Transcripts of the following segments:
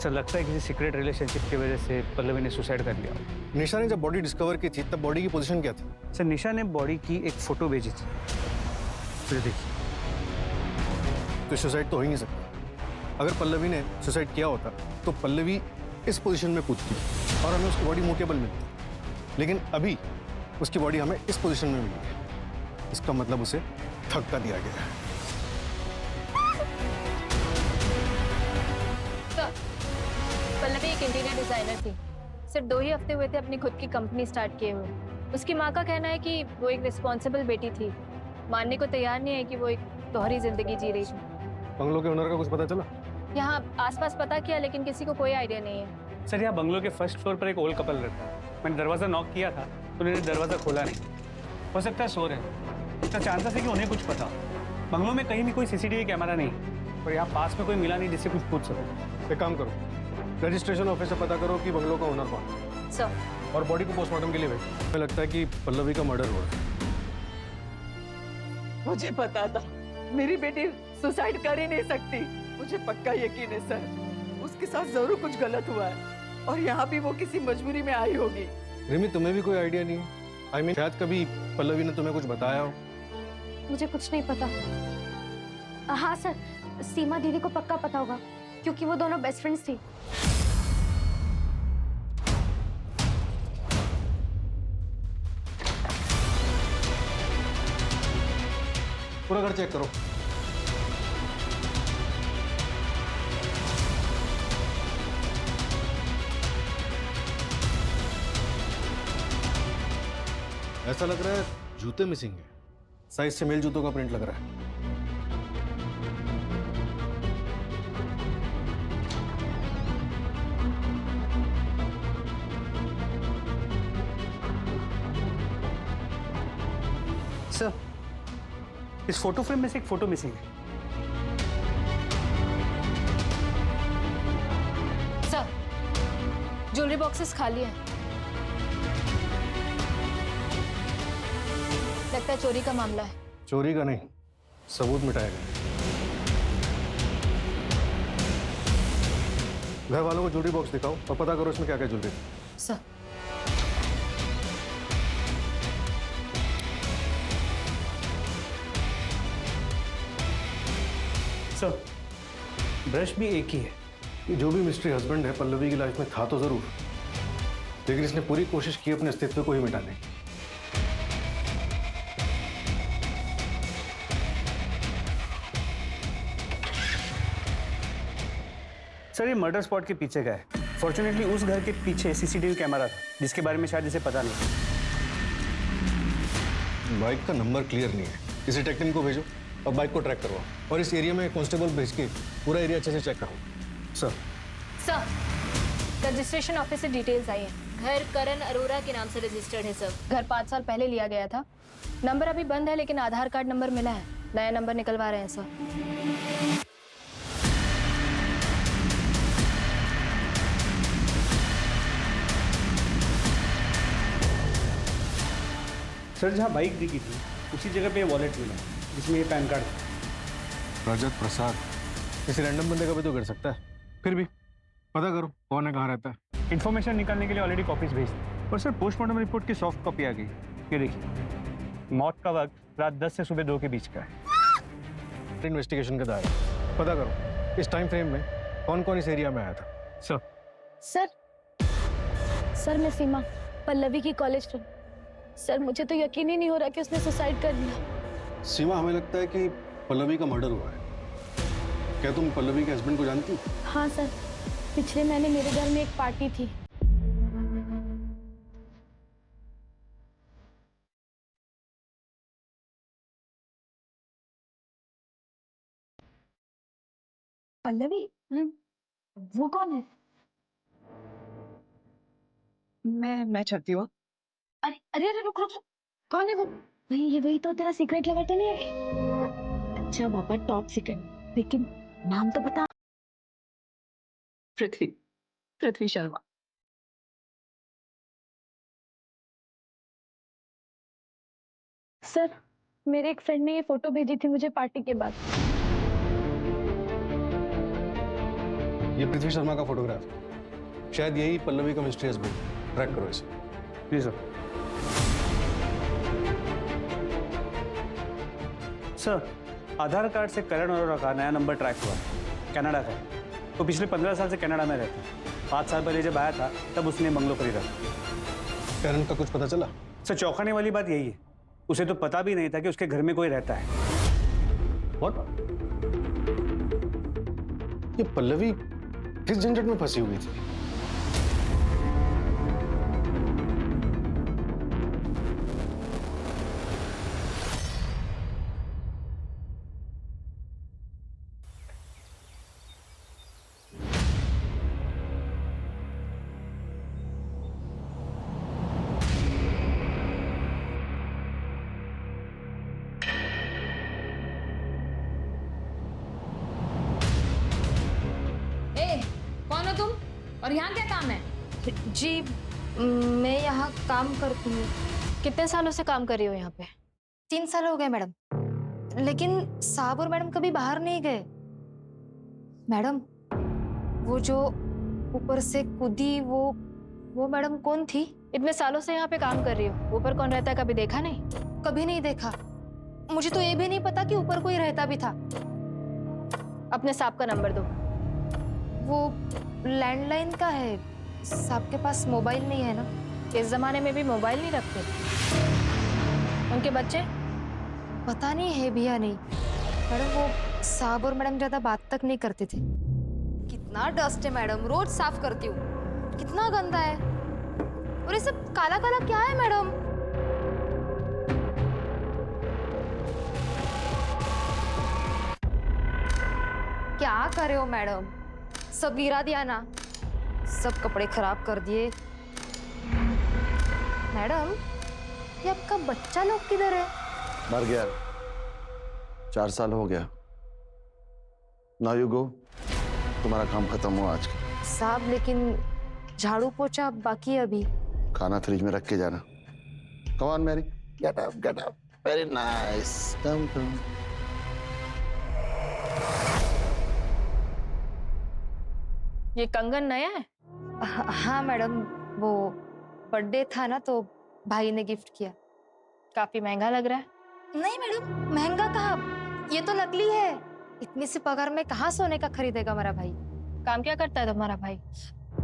Sir लगता है किसी सीक्रेट रिलेशनशिप की वजह से पल्लवी ने सुसाइड कर लिया। निशा ने जब बॉडी डिस्कवर की थी तब बॉडी की पोजीशन क्या थी? सर निशा ने बॉडी की एक फोटो भेजी थी, फिर देखिए। तो सुसाइड तो हो ही नहीं सकता। अगर पल्लवी ने सुसाइड किया होता तो पल्लवी इस पोजीशन में कूदती और हमें उसकी बॉडी मूवेबल मिलती, लेकिन अभी उसकी बॉडी हमें इस पोजीशन में मिली है। इसका मतलब उसे धक्का दिया गया है। पल्लवी एक इंटीरियर डिजाइनर थी। सिर्फ 2 ही हफ्ते हुए थे अपनी खुद की कंपनी स्टार्ट किए हुए। उसकी माँ का कहना है कि वो एक रिस्पॉन्सिबल बेटी थी, मानने को तैयार नहीं है कि वो एक दोहरी जिंदगी जी रही थी। बंगलो के ओनर का कुछ पता चला? यहाँ आसपास पता किया लेकिन किसी को कोई आइडिया नहीं है। सर यहाँ बंगलो के फर्स्ट फ्लोर पर एक ओल्ड कपल रहता है। मैंने दरवाजा नॉक किया था तो उन्होंने दरवाजा खोला नहीं। हो सकता है सो रहे। इसका चांसेस है कि उन्हें कुछ पता। बंगलो में कहीं भी कोई सीसीटीवी कैमरा नहीं और यहाँ पास में कोई मिला नहीं जिससे कुछ पूछ सको। एक काम करो, रजिस्ट्रेशन ऑफिस से पता करो कि बंगलो का ओनर कौन है। सर और बॉडी को पोस्टमार्टम के लिए भेजो। मुझे लगता है कि पल्लवी का मर्डर हुआ है। मुझे पता था मेरी बेटी सुसाइड कर ही नहीं सकती। मुझे पक्का यकीन है सर, उसके साथ जरूर कुछ गलत हुआ है और यहाँ भी वो किसी मजबूरी में आई होगी। रिमी, तुम्हें भी कोई आइडिया नहीं है? I mean, शायद कभी पल्लवी ने तुम्हें कुछ बताया हो। मुझे कुछ नहीं पता। हाँ सर, सीमा दीदी को पक्का पता होगा क्योंकि वो दोनों बेस्ट फ्रेंड्स थी। पूरा घर चेक करो। ऐसा लग रहा है जूते मिसिंग है। साइज से मेल जूतों का प्रिंट लग रहा है। सर इस फोटो फ्रेम में से एक फोटो मिसिंग है। सर ज्वेलरी बॉक्सेस खाली हैं। लगता है चोरी का मामला है। चोरी का नहीं, सबूत मिटाया गया। घर वालों को ज्वेलरी बॉक्स दिखाओ और पता करो इसमें क्या क्या ज्वेलरी है। सर सर ब्रश भी एक ही है। ये जो भी मिस्ट्री हस्बैंड है पल्लवी की लाइफ में था तो जरूर, लेकिन इसने पूरी कोशिश की अपने अस्तित्व को ही मिटाने की। सर ये मर्डर स्पॉट के पीछे का है। फॉर्चुनेटली उस घर के पीछे सीसीटीवी कैमरा था जिसके बारे में शायद इसे पता नहीं। बाइक का नंबर क्लियर नहीं है। किसी टेक्नीशियन को भेजो और बाइक को ट्रैक करवाओ और इस एरिया में कांस्टेबल भेज के पूरा एरिया अच्छे से चेक करो। सर सर रजिस्ट्रेशन ऑफिस से डिटेल्स आई हैं। घर करण अरोरा के नाम से रजिस्टर्ड है सर। घर 5 साल पहले लिया गया था। नंबर अभी बंद है लेकिन आधार कार्ड नंबर मिला है। नया नंबर निकलवा रहे हैं सर। सर जहाँ बाइक दिखी थी उसी जगह पे वॉलेट मिला जिसमें ये पैन कार्ड था। रजत प्रसाद किसी रैंडम बंदे का भी तो कर सकता है। फिर भी पता करो कौन है, कहाँ रहता है। इन्फॉर्मेशन निकालने के लिए ऑलरेडी कॉपीज भेज दी और सर पोस्टमार्टम रिपोर्ट की सॉफ्ट कॉपी आ गई। ये देखिए, मौत का वक्त रात 10 से सुबह 2 के बीच का है। इन्वेस्टिगेशन का दायरा पता करो इस टाइम फ्रेम में कौन कौन इस एरिया में आया था। सर सर मैं सीमा, पल्लवी की कॉलेज फ्रेंड। सर मुझे तो यकीन ही नहीं हो रहा कि उसने सुसाइड कर लिया। सीमा, हमें लगता है कि पल्लवी का मर्डर हुआ है। क्या तुम पल्लवी के हस्बैंड को जानती? हाँ सर, पिछले महीने मेरे घर में एक पार्टी थी। पल्लवी? वो कौन है? मैं चलती हूँ। अरे अरे अरे रुक रुक रुक। कौन है वो? वही तो तेरा सीक्रेट लवर तो नहीं है? अच्छा बाबा, टॉप सीक्रेट, लेकिन नाम तो बता। पृथ्वी शर्मा। सर मेरे एक फ्रेंड ने ये फोटो भेजी थी मुझे पार्टी के बाद। ये ये पृथ्वी शर्मा का फोटोग्राफ है। शायद यही पल्लवी का मिस्ट्रियस बुक। ट्रैक करो इसे। जी सर। सर, आधार कार्ड से करण अरोरा का नया नंबर ट्रैक हुआ है, कनाडा का है। तो पिछले 15 साल से कनाडा में रहता है। 5 साल पहले जब आया था तब उसने बंगलो खरीदा। करण का कुछ पता चला? सर, चौंकाने वाली बात यही है, उसे तो पता भी नहीं था कि उसके घर में कोई रहता है। What? ये पल्लवी किस झंझट में फंसी हुई थी? ए, कौन हो तुम और यहाँ क्या काम है? जी, मैं यहाँ काम करती हूँ। कितने सालों से काम कर रही हो यहाँ पे? 3 साल हो गए मैडम। लेकिन साहब और मैडम कभी बाहर नहीं गए। मैडम, वो जो ऊपर से कूदी वो मैडम कौन थी? इतने सालों से यहाँ पे काम कर रही हो, ऊपर कौन रहता है कभी देखा नहीं? कभी नहीं देखा। मुझे तो ये भी नहीं पता कि ऊपर कोई रहता भी था। अपने साहब का नंबर दो। वो लैंडलाइन का है, साहब के पास मोबाइल नहीं है ना। इस जमाने में भी मोबाइल नहीं रखते। उनके बच्चे? पता नहीं है भी या नहीं। मैडम, वो साहब और मैडम ज्यादा बात तक नहीं करते थे। कितना डस्ट है मैडम, रोज साफ करती हूँ। कितना गंदा है। और ये सब काला काला क्या है मैडम? क्या कर रहे हो मैडम? सब गिरा दिया ना, सब कपड़े खराब कर दिए। मैडम, ये आपका बच्चा लोग किधर है? मर गया। 4 साल हो गया। Now you go. तुम्हारा काम खत्म हुआ आज का। साहब, लेकिन झाड़ू पोछा बाकी है अभी। खाना फ्रिज में रख के जाना। Come on Mary, get up get up. Very nice, come come. ये कंगन नया है? हाँ मैडम, वो बर्थडे था ना तो भाई ने गिफ्ट किया। काफी महंगा लग रहा है। नहीं मैडम, महंगा कहाँ, ये तो नकली है। इतनी सी पगार में कहाँ सोने का खरीदेगा मेरा भाई? काम क्या करता है तुम्हारा भाई?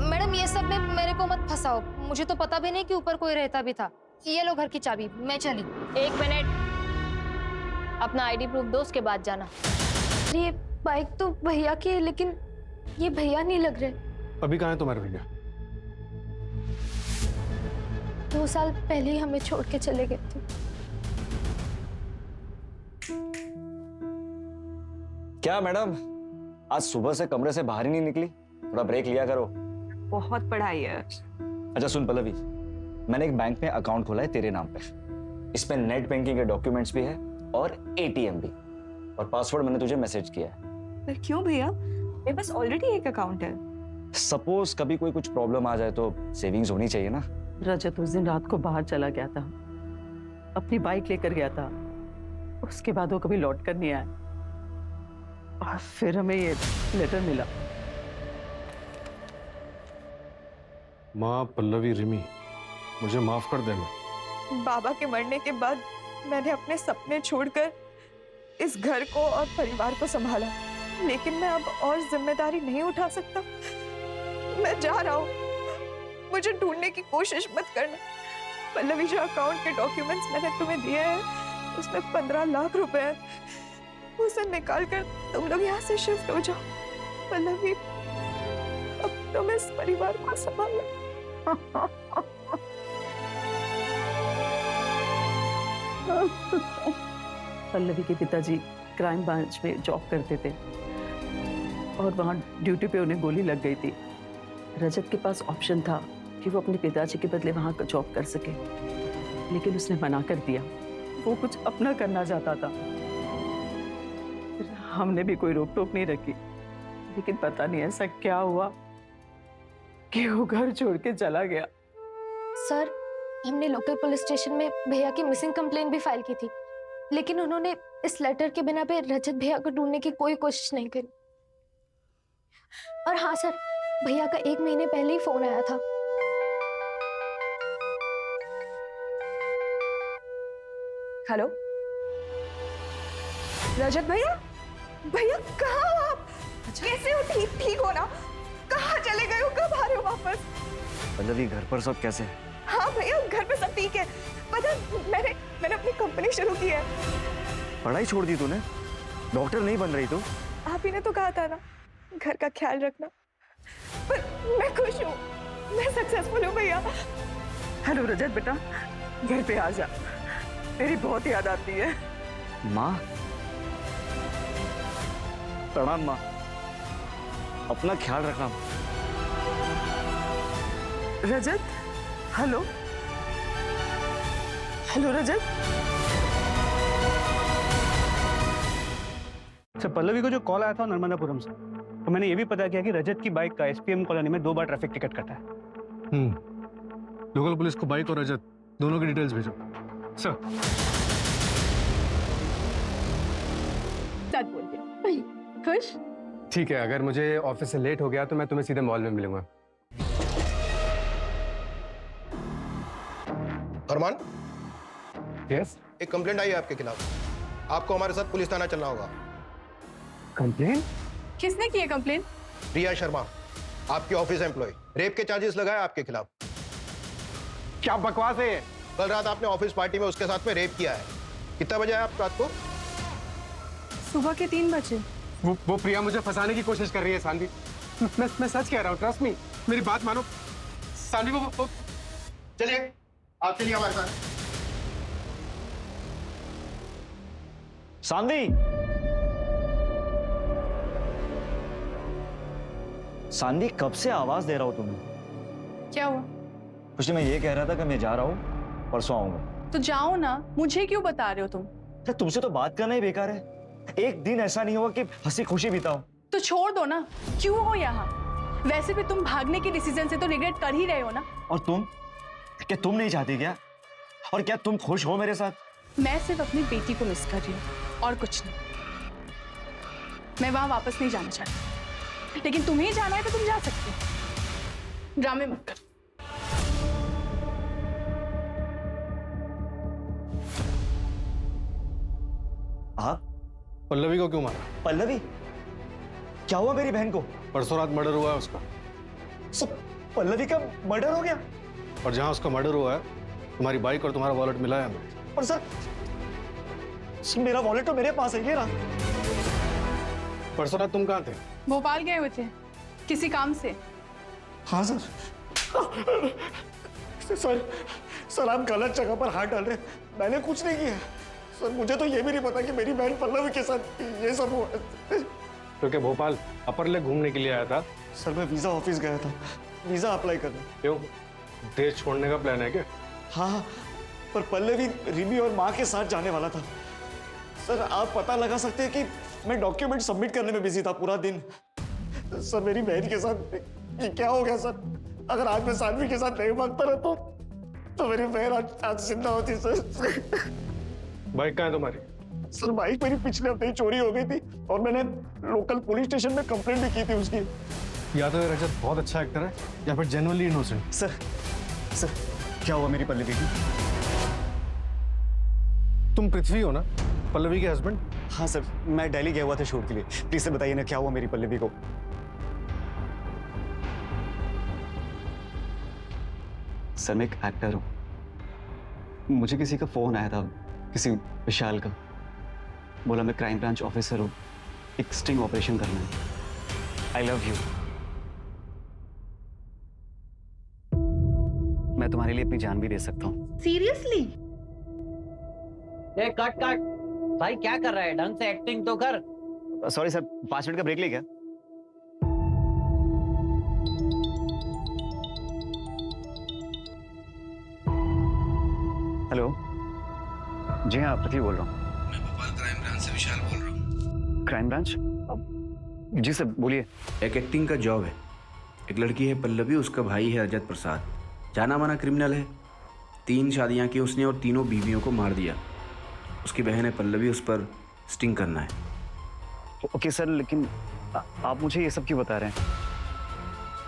मैडम, ये सब में मेरे को मत फंसाओ। मुझे तो पता भी नहीं कि ऊपर कोई रहता भी था। ये लो घर की चाबी, मैं चली। 1 मिनट, अपना आईडी प्रूफ दो, उसके बाद जाना। ये बाइक तो भैया की है, लेकिन ये भैया नहीं लग रहे। अभी कहाँ है तुम्हारे भैया? 2 साल पहले ही हमें छोड़ के चले गए थे। क्या मैडम, आज सुबह से कमरे से बाहर ही नहीं निकली? थोड़ा ब्रेक लिया करो। बहुत पढ़ाई है। अच्छा सुन पल्लवी, मैंने एक बैंक में अकाउंट खोला है तेरे नाम पे। इसमें नेट बैंकिंग के डॉक्यूमेंट्स भी है और एटीएम भी, और पासवर्ड मैंने तुझे मैसेज किया है। पर क्यों भैया, मेरे पास ऑलरेडी एक अकाउंट है। सपोज कभी कोई कुछ प्रॉब्लम आ जाए तो सेविंग्स होनी चाहिए ना। रजत उस दिन रात को बाहर चला गया था, अपनी बाइक लेकर गया था। उसके बाद वो कभी लौट कर नहीं आया, और फिर हमें ये लेटर मिला। माँ पल्लवी, रिमी, मुझे माफ कर देना। बाबा के मरने के बाद मैंने अपने सपने छोड़कर इस घर को और परिवार को संभाला, लेकिन मैं अब और जिम्मेदारी नहीं उठा सकता। मैं जा रहा हूँ, मुझे ढूंढने की कोशिश मत करना। पल्लवी, जो अकाउंट के डॉक्यूमेंट्स मैंने तुम्हें दिए हैं उसमें 15 लाख रुपए हैं, उसे निकाल कर तुम लोग यहाँ से शिफ्ट हो जाओ। पल्लवी, अब तुम इस परिवार को संभालो। पल्लवी के पिताजी क्राइम ब्रांच में जॉब करते थे और वहाँ ड्यूटी पे उन्हें गोली लग गई थी। रजत के पास ऑप्शन था कि वो अपने पिताजी के बदले वहाँ का जॉब कर सके, लेकिन उसने मना कर दिया। वो कुछ अपना करना चाहता था। हमने भी कोई रोक टोक नहीं रखी, लेकिन पता नहीं ऐसा क्या हुआ कि वो घर छोड़ के चला गया। सर, हमने लोकल पुलिस स्टेशन में भैया की मिसिंग कंप्लेंट भी फाइल की थी, लेकिन उन्होंने इस लेटर के बिना पे रजत भैया को ढूंढने की कोई कोशिश नहीं करी। और हाँ सर, भैया का 1 महीने पहले ही फोन आया था। हेलो रजत भैया, भैया कहाँ हो आप? कैसे हो? ठीक हो ना? कहाँ चले गए हो? कब आ रहे हो वापस? पल्लवी घर पर सब कैसे हैं? हाँ भैया, घर पे सब ठीक है। पता है, मैंने अपनी कंपनी शुरू की है। पढ़ाई छोड़ दी तूने? डॉक्टर नहीं बन रही तू? आप ही ने तो कहा था ना घर का ख्याल रखना। पर मैं खुश हूँ, मैं सक्सेसफुल हूँ भैया। हेलो रजत बेटा, घर पे आ जा, तेरी बहुत याद आती है। माँ, प्रणाम माँ, अपना ख्याल रखना। रजत, हेलो हेलो रजत। अच्छा, पल्लवी को जो कॉल आया था नर्मदापुरम से, तो मैंने ये भी पता किया कि रजत की बाइक का एसपीएम कॉलोनी में 2 बार ट्रैफिक टिकट कटा है। लोकल पुलिस को बाइक और रजत दोनों की डिटेल्स भेजो सर। सच बोल दिया। खुश? ठीक है, अगर मुझे ऑफिस से लेट हो गया तो मैं तुम्हें सीधे मॉल में मिलूंगा। अरमान, यस। एक कंप्लेंट आई है आपके खिलाफ। आपको हमारे साथ पुलिस थाना चलना होगा। कंप्लेन? किसने की है कंप्लेन? रिया शर्मा, आपकी ऑफिस एम्प्लॉय, रेप के चार्जेस लगाए आपके खिलाफ। क्या बकवास है ये? कल रात आपने ऑफिस पार्टी में उसके साथ में रेप किया है। कितना बजे आए आप रात को? सुबह के 3 बजे। वो प्रिया मुझे फंसाने की कोशिश कर रही है सानवी। मैं सच कह रहा हूँ, ट्रस्ट मी, मेरी बात मानो सानवी। वो चलिए, आप चलिए हमारे साथ। सानवी, सानवी, कब से आवाज दे रहा हूं तुम्हें? क्या हुआ? कुछ नहीं, मैं ये कह रहा था कि मैं जा रहा हूँ, परसों आऊंगा। तो जाओ ना, मुझे क्यों बता रहे हो तुम? अरे तुमसे तो बात करना ही बेकार है। एक दिन ऐसा नहीं होगा कि हंसी खुशी बिताओ। तो छोड़ दो ना, क्यों हो यहाँ? वैसे भी तुम भागने के डिसीजन से तो रिग्रेट कर ही रहे हो ना। और तुम, क्या तुम नहीं चाहती क्या? और क्या तुम खुश हो मेरे साथ? मैं सिर्फ अपनी बेटी को मिस कर रही हूँ और कुछ नहीं। मैं वहां वापस नहीं जाना चाहती, लेकिन तुम्हें जाना है तो तुम जा सकते हो। ड्रामे मत कर। हाँ, पल्लवी को क्यों मारा? पल्लवी, क्या हुआ मेरी बहन को? परसों रात मर्डर हुआ है उसका। सब पल्लवी का मर्डर हो गया? और जहां उसका मर्डर हुआ है, तुम्हारी बाइक और तुम्हारा वॉलेट मिला है हमें। और सर, मेरा वॉलेट तो मेरे पास है, ये रहा। परसों रात तुम कहाँ थे? भोपाल गए हुए थे किसी काम से। हाँ सर। सर आप गलत जगह पर हाथ डाल रहे हैं। मैंने कुछ नहीं किया सर। मुझे तो ये भी नहीं पता कि मेरी बहन पल्लवी के साथ ये सब हुआ। तो क्या भोपाल अपर लेक घूमने के लिए आया था? सर मैं वीजा ऑफिस गया था, वीजा अप्लाई करने। क्यों, देश छोड़ने का प्लान है क्या? हाँ, पर पल्लवी रिमी और माँ के साथ जाने वाला था। सर आप पता लगा सकते हैं कि मैं डॉक्यूमेंट सबमिट करने में बिजी था पूरा दिन। सर मेरी बहन के साथ ये क्या हो गया सर? अगर आज मैं सानवी के साथ नहीं भागता रहता तो मेरी बहन आज जिंदा होती सर। बाइक कहाँ है तुम्हारी? सर बाइक मेरी पिछले हफ्ते ही चोरी हो गई थी और मैंने लोकल पुलिस स्टेशन में कंप्लेंट भी की थी उसकी। या तो ये रजत बहुत अच्छा एक्टर है या फिर जेन्युइनली इनोसेंट। सर क्या हुआ मेरी पल्लवी की? तुम पृथ्वी हो ना, पल्लवी के हस्बैंड? हाँ सर, मैं दिल्ली गया हुआ था शूट के लिए। प्लीज सर बताइए ना, क्या हुआ मेरी पल्लवी को? सर मैं एक एक्टर हूँ। मुझे किसी का फोन आया था, किसी विशाल का। बोला मैं क्राइम ब्रांच ऑफिसर हूँ, एक स्टिंग ऑपरेशन करना है। I love you. मैं तुम्हारे लिए अपनी जान भी दे सकता हूँ। सीरियसली? ए कट कट, भाई क्या कर रहा है? ढंग से एक्टिंग तो कर। सॉरी सर, 5 मिनट का ब्रेक ले क्या? हेलो, जी हाँ पृथ्वी बोल रहा हूँ। मैं भोपाल क्राइम ब्रांच से विशाल बोल रहा हूँ। Crime branch? जी सर बोलिए। एक एक्टिंग का जॉब है। एक लड़की है पल्लवी, उसका भाई है रजत प्रसाद, जाना माना क्रिमिनल है। 3 शादियां की उसने और तीनों बीवियों को मार दिया। उसकी बहन है पल्लवी, उस पर स्टिंग करना है। ओके सर, लेकिन आप मुझे ये सब क्यों बता रहे हैं?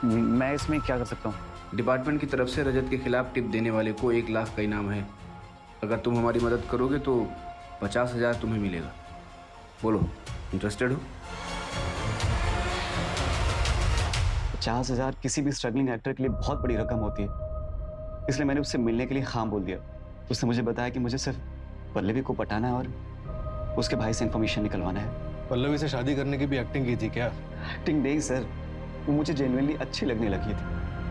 मैं इसमें क्या कर सकता हूँ? डिपार्टमेंट की तरफ से रजत के खिलाफ टिप देने वाले को 1 लाख का इनाम है। अगर तुम हमारी मदद करोगे तो 50,000 तुम्हें मिलेगा। बोलो, इंटरेस्टेड हो? 50,000 किसी भी स्ट्रगलिंग एक्टर के लिए बहुत बड़ी रकम होती है, इसलिए मैंने उससे मिलने के लिए हाँ बोल दिया। उसने मुझे बताया कि मुझे सिर्फ पल्लवी को पटाना है और उसके भाई से इंफॉर्मेशन निकलवाना है। पल्लवी से शादी करने की भी एक्टिंग की थी क्या? एक्टिंग नहीं सर, वो मुझे जेन्युइनली अच्छी लगने लगी थी।